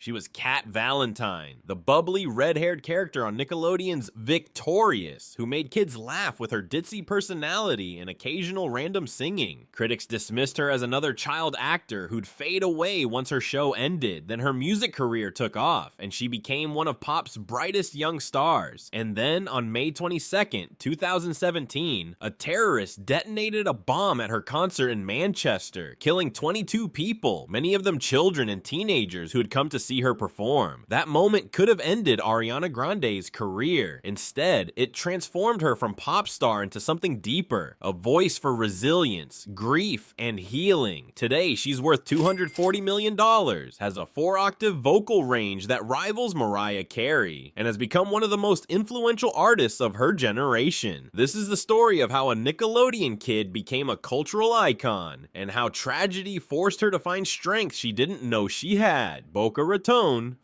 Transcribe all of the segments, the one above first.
She was Cat Valentine, the bubbly red-haired character on Nickelodeon's Victorious, who made kids laugh with her ditzy personality and occasional random singing. Critics dismissed her as another child actor who'd fade away once her show ended. Then her music career took off, and she became one of pop's brightest young stars. And then, on May 22nd, 2017, a terrorist detonated a bomb at her concert in Manchester, killing 22 people, many of them children and teenagers who had come to see her perform. That moment could have ended Ariana Grande's career. Instead, it transformed her from pop star into something deeper, a voice for resilience, grief, and healing. Today, she's worth $240 million, has a 4-octave vocal range that rivals Mariah Carey, and has become one of the most influential artists of her generation. This is the story of how a Nickelodeon kid became a cultural icon, and how tragedy forced her to find strength she didn't know she had. Boca Raton,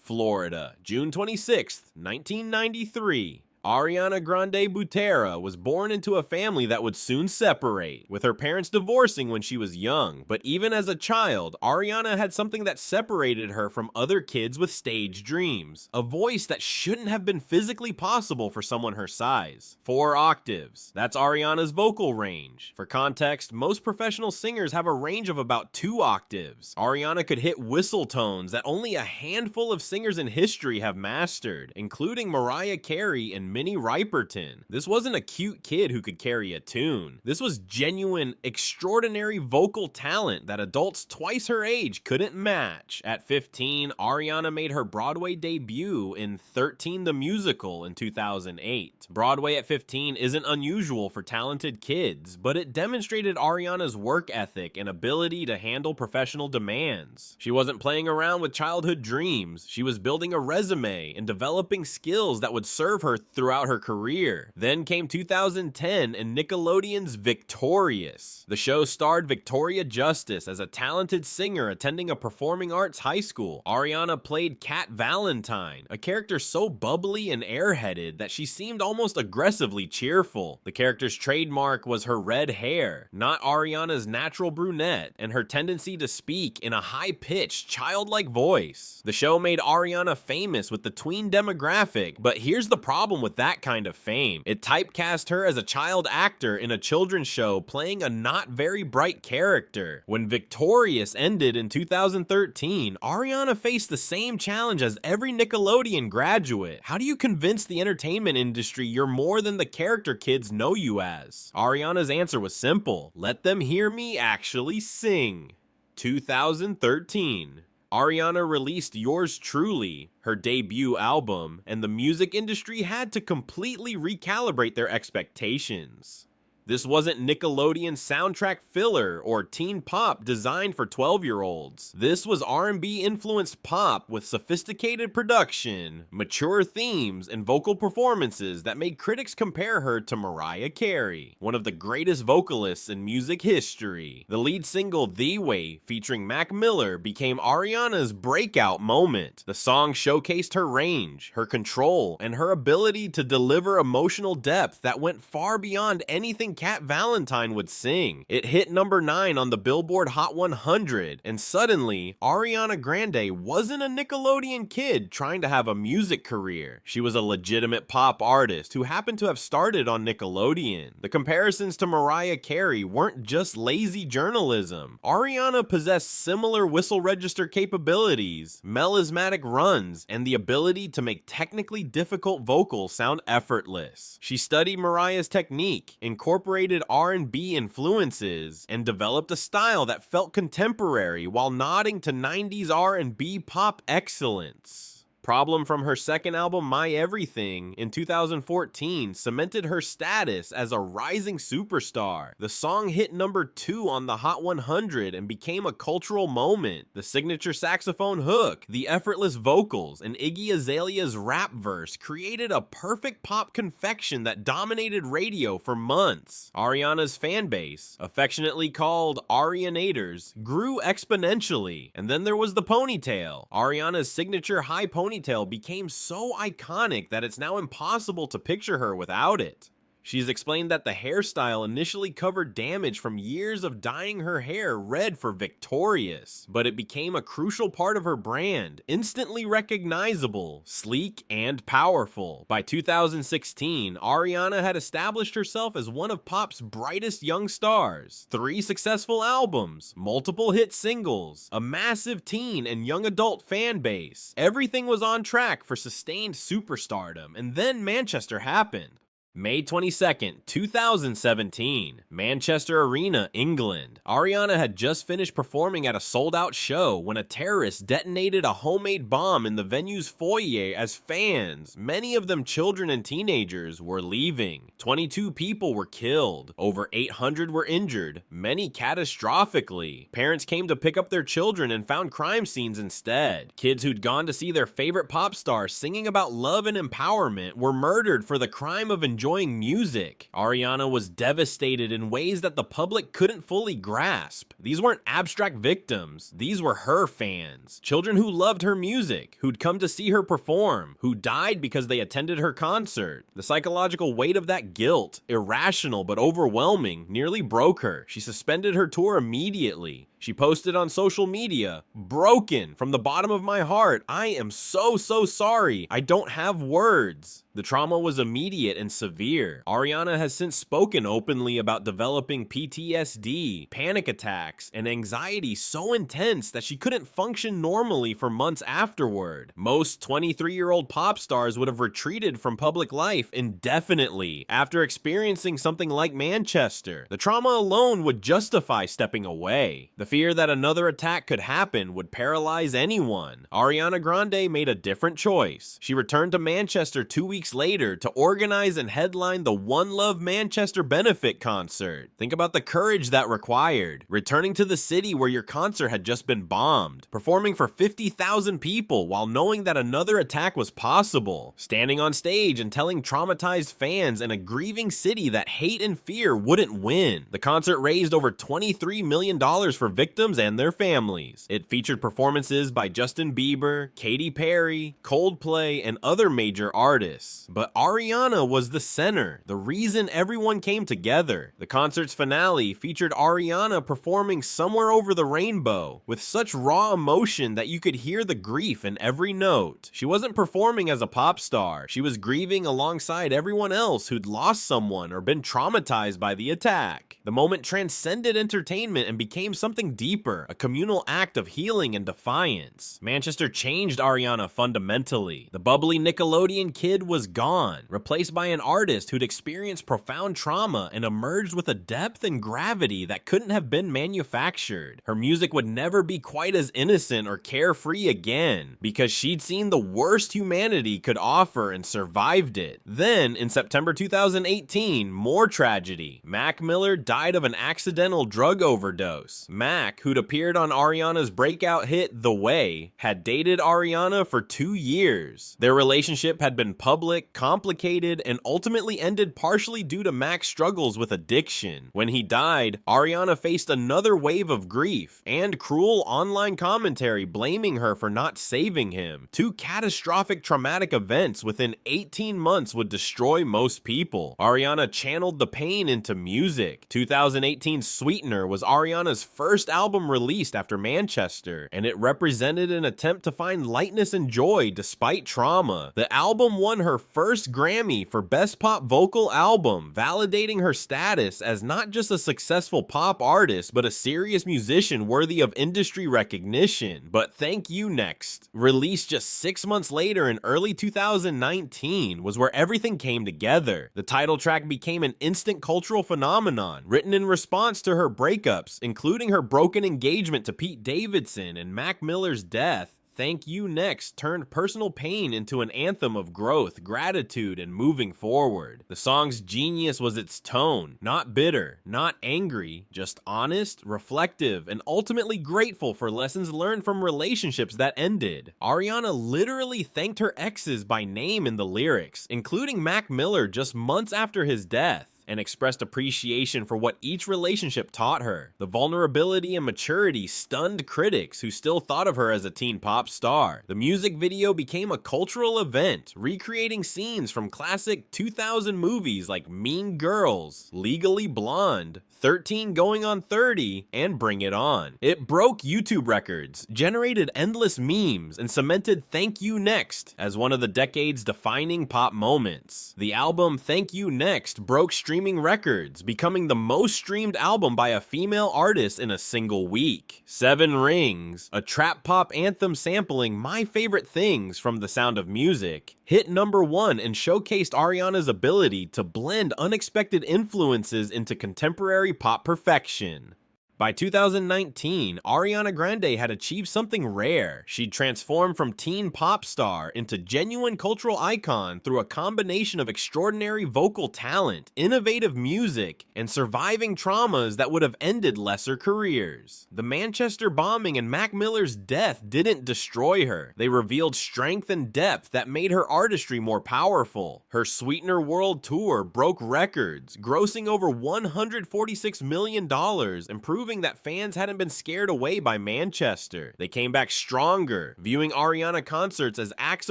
Florida, June 26th, 1993. Ariana Grande Butera was born into a family that would soon separate, with her parents divorcing when she was young. But even as a child, Ariana had something that separated her from other kids with stage dreams. A voice that shouldn't have been physically possible for someone her size. 4 octaves. That's Ariana's vocal range. For context, most professional singers have a range of about 2 octaves. Ariana could hit whistle tones that only a handful of singers in history have mastered, including Mariah Carey and Minnie Riperton. This wasn't a cute kid who could carry a tune. This was genuine, extraordinary vocal talent that adults twice her age couldn't match. At 15, Ariana made her Broadway debut in 13 the Musical in 2008. Broadway at 15 isn't unusual for talented kids, but it demonstrated Ariana's work ethic and ability to handle professional demands. She wasn't playing around with childhood dreams. She was building a resume and developing skills that would serve her throughout her career. Then came 2010 and Nickelodeon's Victorious. The show starred Victoria Justice as a talented singer attending a performing arts high school. Ariana played Cat Valentine, a character so bubbly and airheaded that she seemed almost aggressively cheerful. The character's trademark was her red hair, not Ariana's natural brunette, and her tendency to speak in a high-pitched, childlike voice. The show made Ariana famous with the tween demographic, but here's the problem with that kind of fame. It typecast her as a child actor in a children's show playing a not very bright character. When Victorious ended in 2013, Ariana faced the same challenge as every Nickelodeon graduate. How do you convince the entertainment industry you're more than the character kids know you as? Ariana's answer was simple: let them hear me actually sing. 2013. Ariana released Yours Truly, her debut album, and the music industry had to completely recalibrate their expectations. This wasn't Nickelodeon soundtrack filler or teen pop designed for 12-year-olds. This was R&B influenced pop with sophisticated production, mature themes, and vocal performances that made critics compare her to Mariah Carey, one of the greatest vocalists in music history. The lead single The Way, featuring Mac Miller, became Ariana's breakout moment. The song showcased her range, her control, and her ability to deliver emotional depth that went far beyond anything Cat Valentine would sing. It hit number 9 on the Billboard Hot 100, and suddenly, Ariana Grande wasn't a Nickelodeon kid trying to have a music career. She was a legitimate pop artist who happened to have started on Nickelodeon. The comparisons to Mariah Carey weren't just lazy journalism. Ariana possessed similar whistle register capabilities, melismatic runs, and the ability to make technically difficult vocals sound effortless. She studied Mariah's technique, incorporated R&B influences, and developed a style that felt contemporary while nodding to 90s R&B pop excellence. Problem from her second album, My Everything, in 2014 cemented her status as a rising superstar. The song hit number 2 on the Hot 100 and became a cultural moment. The signature saxophone hook, the effortless vocals, and Iggy Azalea's rap verse created a perfect pop confection that dominated radio for months. Ariana's fan base, affectionately called Arianators, grew exponentially. And then there was the ponytail. Ariana's signature high ponytail became so iconic that it's now impossible to picture her without it. She's explained that the hairstyle initially covered damage from years of dyeing her hair red for Victorious, but it became a crucial part of her brand, instantly recognizable, sleek, and powerful. By 2016, Ariana had established herself as one of pop's brightest young stars. 3 successful albums, multiple hit singles, a massive teen and young adult fan base. Everything was on track for sustained superstardom, and then Manchester happened. May 22nd, 2017, Manchester Arena, England. Ariana had just finished performing at a sold-out show when a terrorist detonated a homemade bomb in the venue's foyer as fans, many of them children and teenagers, were leaving. 22 people were killed. Over 800 were injured, many catastrophically. Parents came to pick up their children and found crime scenes instead. Kids who'd gone to see their favorite pop star singing about love and empowerment were murdered for the crime of enjoying music. Ariana was devastated in ways that the public couldn't fully grasp. These weren't abstract victims, these were her fans. Children who loved her music, who'd come to see her perform, who died because they attended her concert. The psychological weight of that guilt, irrational but overwhelming, nearly broke her. She suspended her tour immediately. She posted on social media, "Broken from the bottom of my heart. I am so sorry. I don't have words." The trauma was immediate and severe. Ariana has since spoken openly about developing PTSD, panic attacks, and anxiety so intense that she couldn't function normally for months afterward. Most 23-year-old pop stars would have retreated from public life indefinitely after experiencing something like Manchester. The trauma alone would justify stepping away. The fear that another attack could happen would paralyze anyone. Ariana Grande made a different choice. She returned to Manchester 2 weeks later to organize and headline the One Love Manchester benefit concert. Think about the courage that required. Returning to the city where your concert had just been bombed. Performing for 50,000 people while knowing that another attack was possible. Standing on stage and telling traumatized fans in a grieving city that hate and fear wouldn't win. The concert raised over $23 million for victims and their families. It featured performances by Justin Bieber, Katy Perry, Coldplay, and other major artists. But Ariana was the center, the reason everyone came together. The concert's finale featured Ariana performing Somewhere Over the Rainbow with such raw emotion that you could hear the grief in every note. She wasn't performing as a pop star. She was grieving alongside everyone else who'd lost someone or been traumatized by the attack. The moment transcended entertainment and became something deeper, a communal act of healing and defiance. Manchester changed Ariana fundamentally. The bubbly Nickelodeon kid was gone, replaced by an artist who'd experienced profound trauma and emerged with a depth and gravity that couldn't have been manufactured. Her music would never be quite as innocent or carefree again, because she'd seen the worst humanity could offer and survived it. Then, in September 2018, more tragedy. Mac Miller died of an accidental drug overdose. Mac, who'd appeared on Ariana's breakout hit The Way, had dated Ariana for 2 years. Their relationship had been public, complicated, and ultimately ended partially due to Mac's struggles with addiction. When he died, Ariana faced another wave of grief and cruel online commentary blaming her for not saving him. 2 catastrophic traumatic events within 18 months would destroy most people. Ariana channeled the pain into music. 2018's Sweetener was Ariana's first album released after Manchester, and it represented an attempt to find lightness and joy despite trauma. The album won her first Grammy for Best Pop Vocal Album, validating her status as not just a successful pop artist, but a serious musician worthy of industry recognition. But Thank You Next, released just 6 months later in early 2019, was where everything came together. The title track became an instant cultural phenomenon, written in response to her breakups, including her broken engagement to Pete Davidson and Mac Miller's death. Thank You Next turned personal pain into an anthem of growth, gratitude, and moving forward. The song's genius was its tone, not bitter, not angry, just honest, reflective, and ultimately grateful for lessons learned from relationships that ended. Ariana literally thanked her exes by name in the lyrics, including Mac Miller just months after his death. and expressed appreciation for what each relationship taught her. The vulnerability and maturity stunned critics who still thought of her as a teen pop star. The music video became a cultural event, recreating scenes from classic 2000 movies like Mean Girls, Legally Blonde, 13 Going on 30, and Bring It On. It broke YouTube records, generated endless memes, and cemented Thank You Next as one of the decade's defining pop moments. The album Thank You Next broke streaming records, becoming the most streamed album by a female artist in a single week. Seven Rings, a trap pop anthem sampling My Favorite Things from The Sound of Music, hit #1 and showcased Ariana's ability to blend unexpected influences into contemporary pop perfection. By 2019, Ariana Grande had achieved something rare. She'd transformed from teen pop star into genuine cultural icon through a combination of extraordinary vocal talent, innovative music, and surviving traumas that would have ended lesser careers. The Manchester bombing and Mac Miller's death didn't destroy her. They revealed strength and depth that made her artistry more powerful. Her Sweetener World Tour broke records, grossing over $146 million, and proving that fans hadn't been scared away by Manchester. They came back stronger, viewing Ariana concerts as acts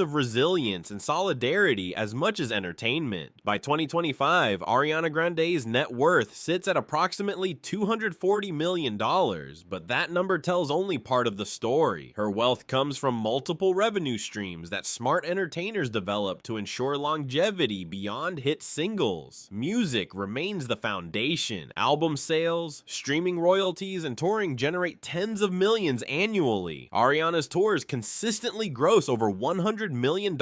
of resilience and solidarity as much as entertainment. By 2025, Ariana Grande's net worth sits at approximately $240 million, but that number tells only part of the story. Her wealth comes from multiple revenue streams that smart entertainers develop to ensure longevity beyond hit singles. Music remains the foundation. Album sales, streaming royalties, and touring generate tens of millions annually. Ariana's tours consistently gross over $100 million,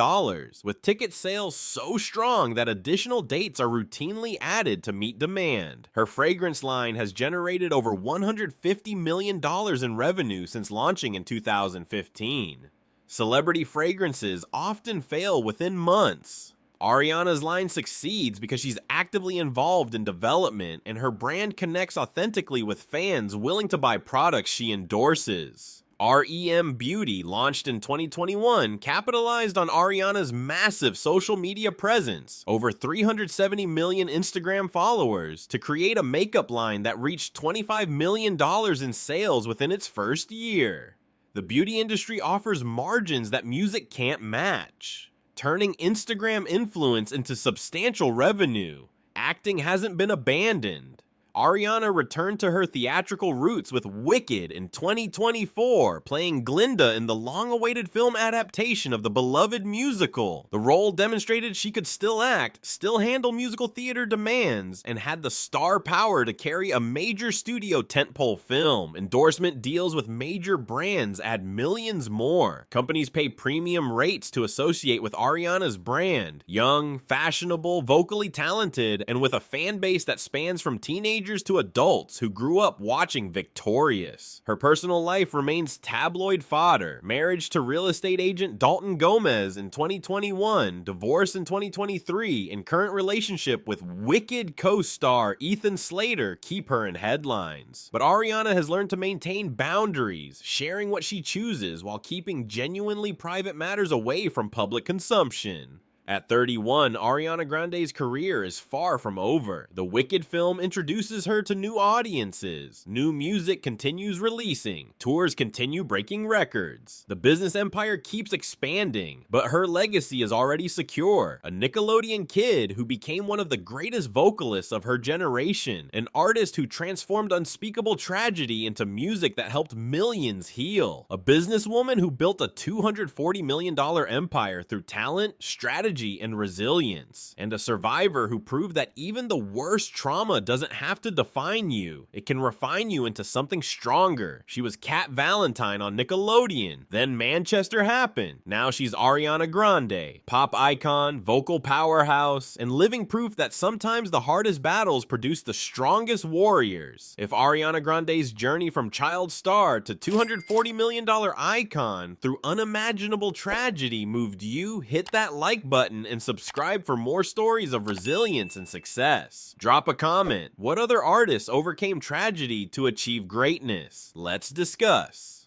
with ticket sales so strong that additional dates are routinely added to meet demand. Her fragrance line has generated over $150 million in revenue since launching in 2015. Celebrity fragrances often fail within months. Ariana's line succeeds because she's actively involved in development and her brand connects authentically with fans willing to buy products she endorses. REM Beauty, launched in 2021, capitalized on Ariana's massive social media presence, over 370 million Instagram followers, to create a makeup line that reached $25 million in sales within its first year. The beauty industry offers margins that music can't match, turning Instagram influence into substantial revenue. Acting hasn't been abandoned. Ariana returned to her theatrical roots with Wicked in 2024, playing Glinda in the long-awaited film adaptation of the beloved musical. The role demonstrated she could still act, still handle musical theater demands, and had the star power to carry a major studio tentpole film. Endorsement deals with major brands add millions more. Companies pay premium rates to associate with Ariana's brand. Young, fashionable, vocally talented, and with a fan base that spans from teenagers to adults who grew up watching Victorious. Her personal life remains tabloid fodder. Marriage to real estate agent Dalton Gomez in 2021, divorce in 2023, and current relationship with Wicked co-star Ethan Slater keep her in headlines. But Ariana has learned to maintain boundaries, sharing what she chooses while keeping genuinely private matters away from public consumption. At 31, Ariana Grande's career is far from over. The Wicked film introduces her to new audiences. New music continues releasing. Tours continue breaking records. The business empire keeps expanding, but her legacy is already secure. A Nickelodeon kid who became one of the greatest vocalists of her generation. An artist who transformed unspeakable tragedy into music that helped millions heal. A businesswoman who built a $240 million empire through talent, strategy, and resilience, and a survivor who proved that even the worst trauma doesn't have to define you. It can refine you into something stronger. She was Cat Valentine on Nickelodeon. Then Manchester happened. Now she's Ariana Grande, pop icon, vocal powerhouse, and living proof that sometimes the hardest battles produce the strongest warriors. If Ariana Grande's journey from child star to $240 million icon through unimaginable tragedy moved you, hit that like button and subscribe for more stories of resilience and success. Drop a comment. What other artists overcame tragedy to achieve greatness? Let's discuss.